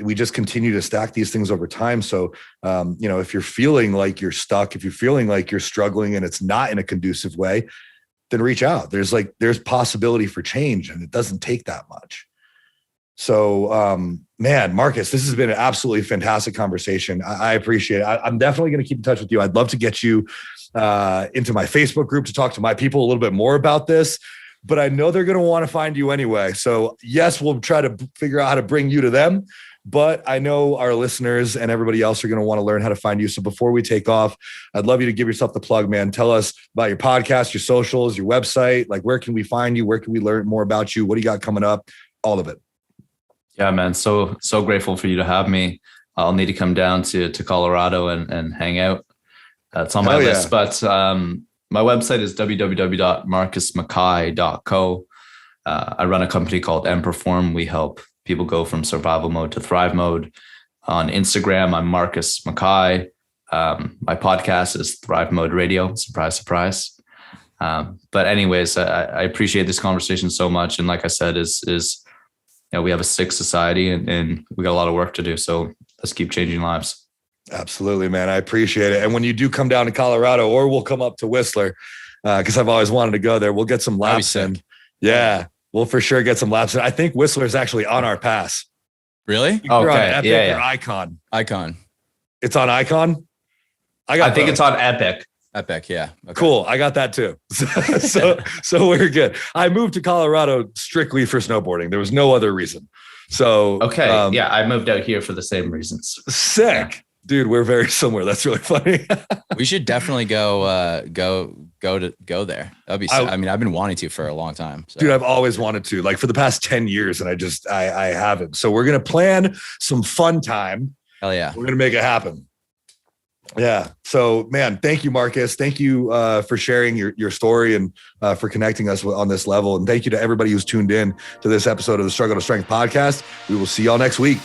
we just continue to stack these things over time. So, if you're feeling like you're stuck, if you're feeling like you're struggling and it's not in a conducive way, then reach out. There's possibility for change, and it doesn't take that much. So, man, Marcus, this has been an absolutely fantastic conversation. I appreciate it. I'm definitely going to keep in touch with you. I'd love to get you into my Facebook group to talk to my people a little bit more about this, but I know they're going to want to find you anyway. So yes, we'll try to figure out how to bring you to them, but I know our listeners and everybody else are going to want to learn how to find you. So before we take off, I'd love you to give yourself the plug, man. Tell us about your podcast, your socials, your website. Like, where can we find you? Where can we learn more about you? What do you got coming up? All of it. Yeah, man. So grateful for you to have me. I'll need to come down to Colorado and hang out. It's on my list, but my website is www.marcusmackay.co. I run a company called Emperform. We help people go from survival mode to thrive mode. On Instagram, I'm Marcus Mackay. My podcast is Thrive Mode Radio. Surprise, surprise. But anyways, I appreciate this conversation so much. And like I said, we have a sick society and we got a lot of work to do. So let's keep changing lives. Absolutely, man. I appreciate it. And when you do come down to Colorado, or we'll come up to Whistler, because I've always wanted to go there, we'll get some laps in. Yeah, we'll for sure get some laps in. I think Whistler is actually on our pass. Really? Okay. On Epic or Icon? Icon. It's on Icon? I think it's on Epic. Epic. Yeah. Okay. Cool. I got that too. So we're good. I moved to Colorado strictly for snowboarding. There was no other reason. So, okay. Yeah. I moved out here for the same reasons. Sick. Yeah. Dude, we're very similar. That's really funny. We should definitely go there. That'd be. I mean, I've been wanting to for a long time. So. Dude, I've always wanted to, like for the past 10 years, and I haven't. So we're gonna plan some fun time. Hell yeah. We're gonna make it happen. Yeah. So, man, thank you, Marcus. Thank you for sharing your story and for connecting us on this level. And thank you to everybody who's tuned in to this episode of the Struggle to Strength podcast. We will see y'all next week.